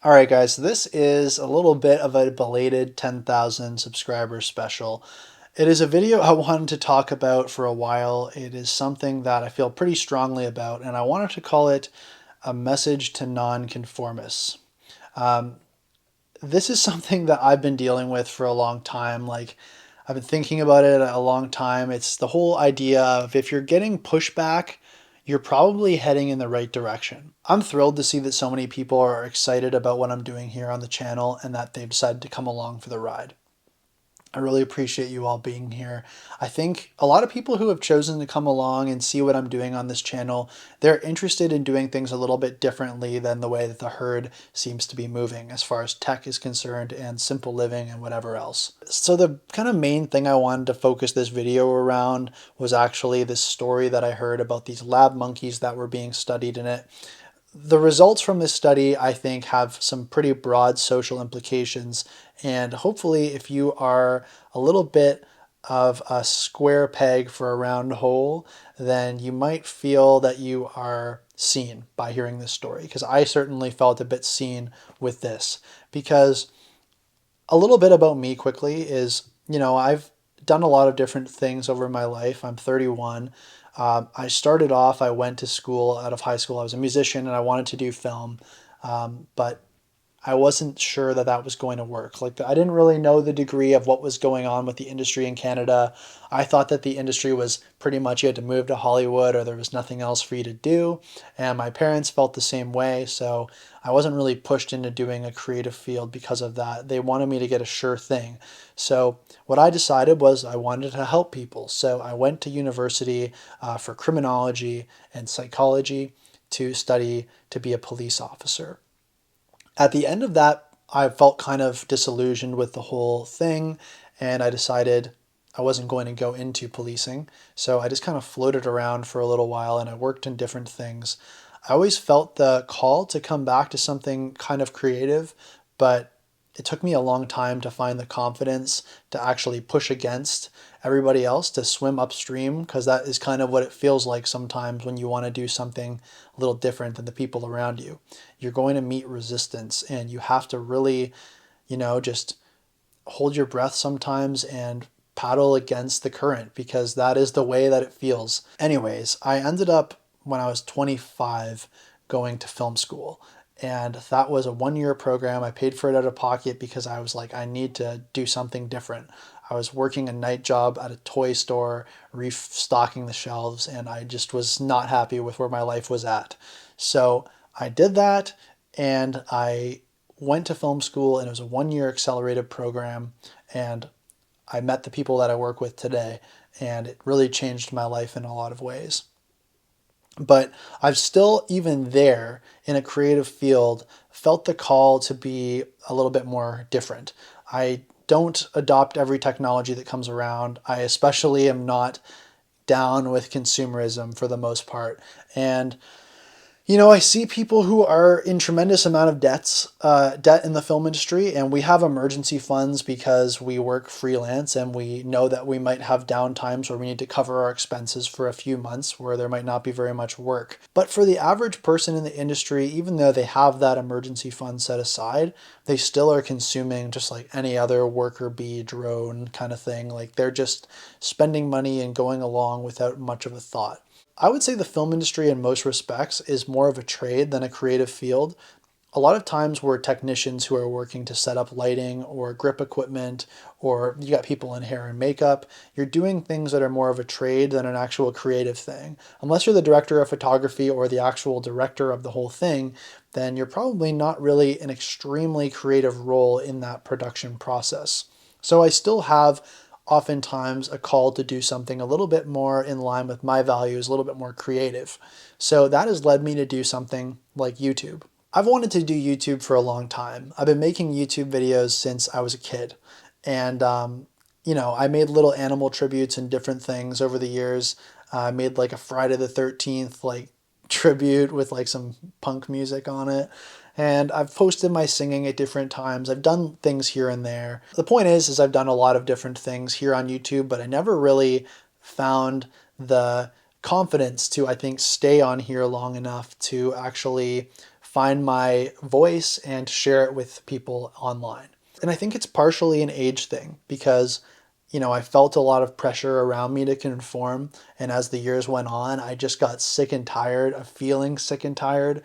All right, guys, this is a little bit of a belated 10,000 subscriber special. It is a video I wanted to talk about for a while. It is something that I feel pretty strongly about, and I wanted to call it a message to non-conformists. Um, this is something that I've been dealing with for a long time. I've been thinking about it a long time. It's the whole idea of if you're getting pushback, you're probably heading in the right direction. I'm thrilled to see that so many people are excited about what I'm doing here on the channel and that they've decided to come along for the ride. I really appreciate you all being here. I think a lot of people who have chosen to come along and see what I'm doing on this channel, they're interested in doing things a little bit differently than the way that the herd seems to be moving as far as tech is concerned and simple living and whatever else. So the kind of main thing I wanted to focus this video around was actually this story that I heard about these lab monkeys that were being studied in it. The results from this study, I think, have some pretty broad social implications. And hopefully, if you are a little bit of a square peg for a round hole, then you might feel that you are seen by hearing this story. Because I certainly felt a bit seen with this. Because a little bit about me quickly is, I've done a lot of different things over my life. I'm 31. I started off, I went to school out of high school. I was a musician and I wanted to do film. But I wasn't sure that that was going to work. I didn't really know the degree of what was going on with the industry in Canada. I thought that the industry was pretty much you had to move to Hollywood or there was nothing else for you to do. And my parents felt the same way. So I wasn't really pushed into doing a creative field because of that. They wanted me to get a sure thing. So what I decided was I wanted to help people. So I went to university for criminology and psychology to study to be a police officer. At the end of that, I felt kind of disillusioned with the whole thing, and I decided I wasn't going to go into policing. So I just kind of floated around for a little while and I worked in different things. I always felt the call to come back to something kind of creative, but it took me a long time to find the confidence to actually push against everybody else, to swim upstream, because that is kind of what it feels like sometimes when you want to do something a little different than the people around you. You're going to meet resistance and you have to really, just hold your breath sometimes and paddle against the current because that is the way that it feels. Anyways, I ended up when I was 25 going to film school. And that was a 1 year program. I paid for it out of pocket because I was like, I need to do something different. I was working a night job at a toy store, restocking the shelves, and I just was not happy with where my life was at. So I did that and I went to film school, and it was a 1 year accelerated program. And I met the people that I work with today, and it really changed my life in a lot of ways. But I've still, even there in a creative field, felt the call to be a little bit more different. I don't adopt every technology that comes around. I especially am not down with consumerism for the most part. And I see people who are in tremendous amount of debt in the film industry, and we have emergency funds because we work freelance and we know that we might have down times where we need to cover our expenses for a few months where there might not be very much work. But for the average person in the industry, even though they have that emergency fund set aside, they still are consuming just like any other worker bee drone kind of thing. Like they're just spending money and going along without much of a thought. I would say the film industry in most respects is more of a trade than a creative field. A lot of times we're technicians who are working to set up lighting or grip equipment, or you got people in hair and makeup. You're doing things that are more of a trade than an actual creative thing. Unless you're the director of photography or the actual director of the whole thing, then you're probably not really an extremely creative role in that production process. So I still have oftentimes a call to do something a little bit more in line with my values, a little bit more creative. So that has led me to do something like YouTube. I've wanted to do YouTube for a long time. I've been making YouTube videos since I was a kid. And, I made little animal tributes and different things over the years. I made like a Friday the 13th, tribute with like some punk music on it. And I've posted my singing at different times. I've done things here and there. The point is I've done a lot of different things here on YouTube, but I never really found the confidence to, I think, stay on here long enough to actually find my voice and share it with people online. And I think it's partially an age thing because, I felt a lot of pressure around me to conform. And as the years went on, I just got sick and tired of feeling sick and tired.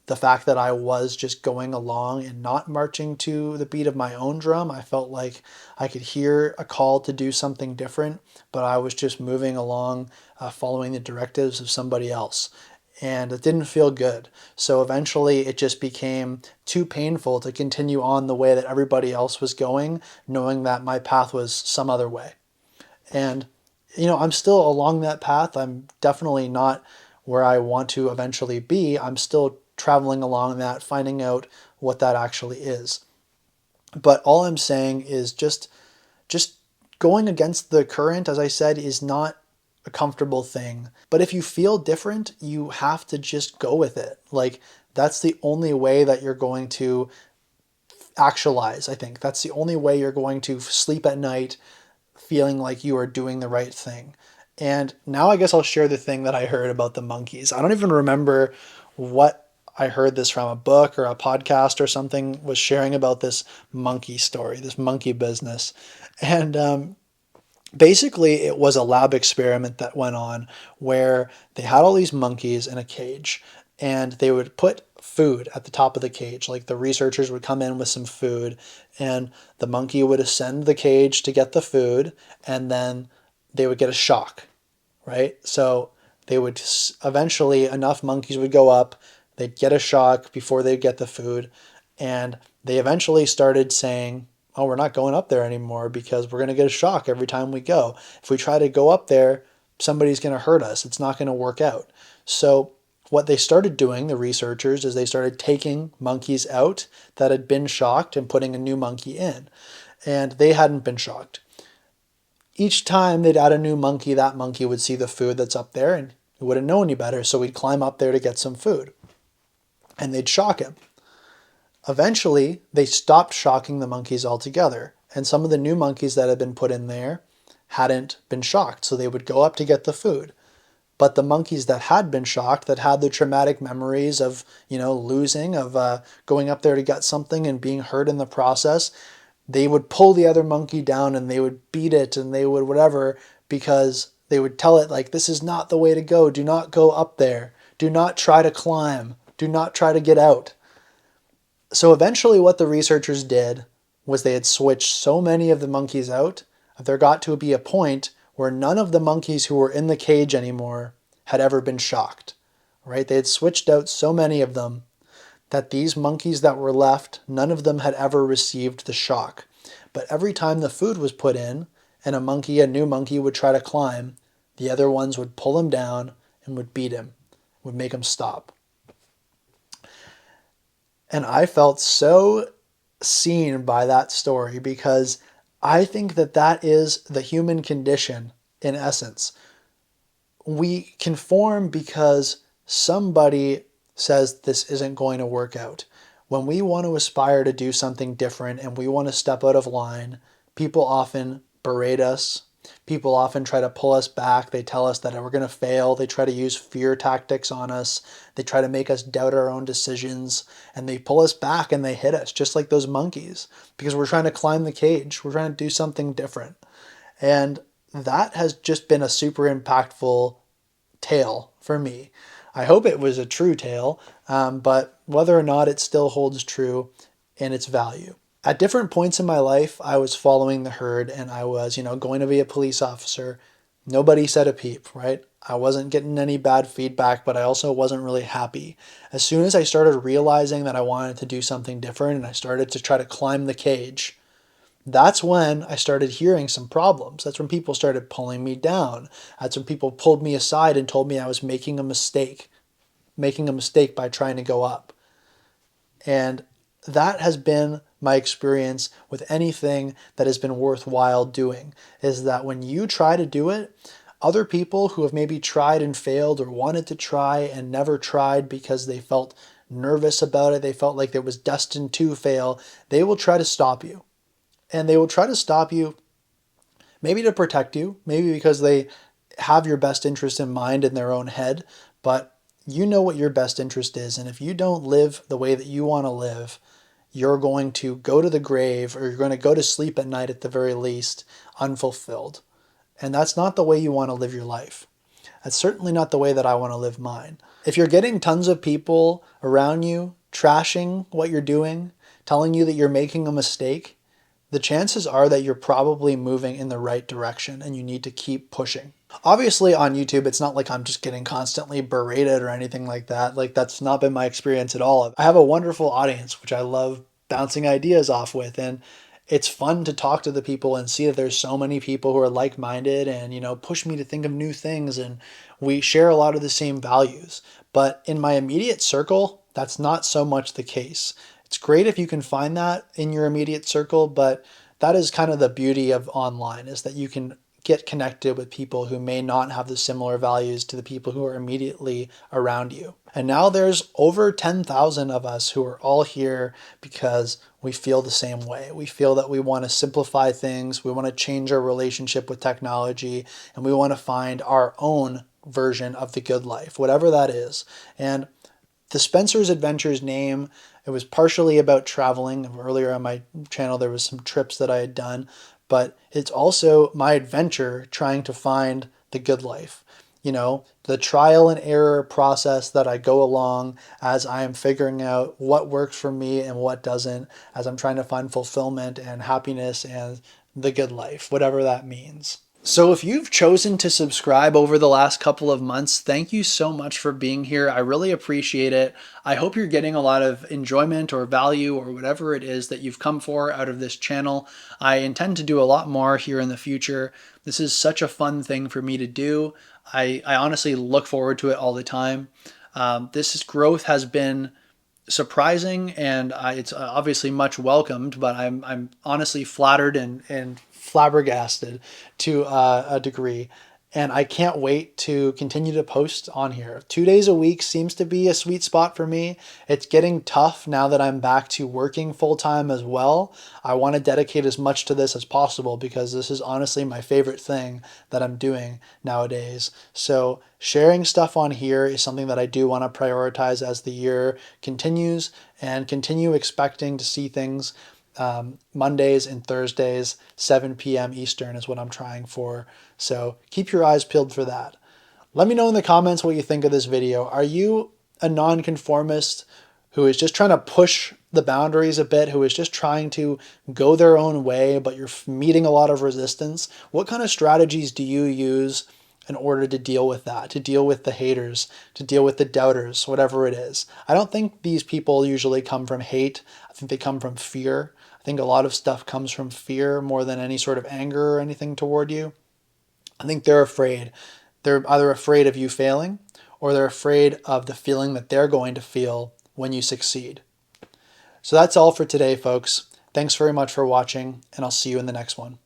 The fact that I was just going along and not marching to the beat of my own drum, I felt like I could hear a call to do something different, but I was just moving along, following the directives of somebody else. And it didn't feel good. So eventually it just became too painful to continue on the way that everybody else was going, knowing that my path was some other way. And, I'm still along that path. I'm definitely not where I want to eventually be. I'm still traveling along that, finding out what that actually is. But all I'm saying is just going against the current, as I said, is not a comfortable thing. But if you feel different, you have to just go with it. Like, that's the only way that you're going to actualize, I think. That's the only way you're going to sleep at night feeling like you are doing the right thing. And now I guess I'll share the thing that I heard about the monkeys. I don't even remember what I heard this from, a book or a podcast or something was sharing about this monkey story, this monkey business. And basically, it was a lab experiment that went on where they had all these monkeys in a cage and they would put food at the top of the cage. Like the researchers would come in with some food and the monkey would ascend the cage to get the food and then they would get a shock, right? So they would eventually, enough monkeys would go up, they'd get a shock before they'd get the food, and they eventually started saying, oh, we're not going up there anymore because we're going to get a shock every time we go. If we try to go up there, somebody's going to hurt us. It's not going to work out. So what they started doing, the researchers, is they started taking monkeys out that had been shocked and putting a new monkey in. And they hadn't been shocked. Each time they'd add a new monkey, that monkey would see the food that's up there and he wouldn't know any better. So he'd climb up there to get some food. And they'd shock him. Eventually, they stopped shocking the monkeys altogether. And some of the new monkeys that had been put in there hadn't been shocked. So they would go up to get the food. But the monkeys that had been shocked, that had the traumatic memories of, losing, of going up there to get something and being hurt in the process, they would pull the other monkey down and they would beat it and they would whatever, because they would tell it like, this is not the way to go. Do not go up there. Do not try to climb. Do not try to get out. So eventually what the researchers did was they had switched so many of the monkeys out that there got to be a point where none of the monkeys who were in the cage anymore had ever been shocked, right? They had switched out so many of them that these monkeys that were left, none of them had ever received the shock. But every time the food was put in and a new monkey would try to climb, the other ones would pull him down and would beat him, would make him stop. And I felt so seen by that story because I think that that is the human condition in essence. We conform because somebody says this isn't going to work out. When we want to aspire to do something different and we want to step out of line, people often berate us. People often try to pull us back. They tell us that we're going to fail. They try to use fear tactics on us. They try to make us doubt our own decisions. And they pull us back and they hit us, just like those monkeys, because we're trying to climb the cage. We're trying to do something different. And that has just been a super impactful tale for me. I hope it was a true tale, but whether or not it still holds true in its value. At different points in my life, I was following the herd and I was, going to be a police officer. Nobody said a peep, right? I wasn't getting any bad feedback, but I also wasn't really happy. As soon as I started realizing that I wanted to do something different and I started to try to climb the cage, that's when I started hearing some problems. That's when people started pulling me down. That's when people pulled me aside and told me I was making a mistake by trying to go up. And that has been my experience with anything that has been worthwhile doing, is that when you try to do it, other people who have maybe tried and failed or wanted to try and never tried because they felt nervous about it, they felt like it was destined to fail, they will try to stop you. And they will try to stop you maybe to protect you, maybe because they have your best interest in mind in their own head, but You know what your best interest is. And if you don't live the way that you want to live, you're going to go to the grave, or you're going to go to sleep at night at the very least, unfulfilled. And that's not the way you want to live your life. That's certainly not the way that I want to live mine. If you're getting tons of people around you trashing what you're doing, telling you that you're making a mistake, the chances are that you're probably moving in the right direction and you need to keep pushing. Obviously on YouTube, it's not like I'm just getting constantly berated or anything like that. Like, that's not been my experience at all. I have a wonderful audience, which I love bouncing ideas off with. And it's fun to talk to the people and see that there's so many people who are like-minded and, push me to think of new things. And we share a lot of the same values. But in my immediate circle, that's not so much the case. It's great if you can find that in your immediate circle, but that is kind of the beauty of online, is that you can get connected with people who may not have the similar values to the people who are immediately around you. And now there's over 10,000 of us who are all here because we feel the same way. We feel that we want to simplify things, we want to change our relationship with technology, and we want to find our own version of the good life, whatever that is. And the Spencer's Adventures name, it was partially about traveling. Earlier on my channel, there was some trips that I had done, but it's also my adventure trying to find the good life. The trial and error process that I go along as I am figuring out what works for me and what doesn't, as I'm trying to find fulfillment and happiness and the good life, whatever that means. So if you've chosen to subscribe over the last couple of months, thank you so much for being here. I really appreciate it. I hope you're getting a lot of enjoyment or value or whatever it is that you've come for out of this channel. I intend to do a lot more here in the future. This is such a fun thing for me to do. I honestly look forward to it all the time. This growth has been surprising, and it's obviously much welcomed, but I'm honestly flattered and flabbergasted to a degree. And I can't wait to continue to post on here. 2 days a week seems to be a sweet spot for me. It's getting tough now that I'm back to working full time as well. I want to dedicate as much to this as possible because this is honestly my favorite thing that I'm doing nowadays. So sharing stuff on here is something that I do want to prioritize as the year continues, and continue expecting to see things Mondays and Thursdays, 7 p.m. Eastern is what I'm trying for. So keep your eyes peeled for that. Let me know in the comments what you think of this video. Are you a nonconformist who is just trying to push the boundaries a bit, who is just trying to go their own way, but you're meeting a lot of resistance? What kind of strategies do you use in order to deal with that, to deal with the haters, to deal with the doubters, whatever it is? I don't think these people usually come from hate. I think they come from fear. I think a lot of stuff comes from fear more than any sort of anger or anything toward you. I think they're afraid. They're either afraid of you failing, or they're afraid of the feeling that they're going to feel when you succeed. So that's all for today, folks. Thanks very much for watching, and I'll see you in the next one.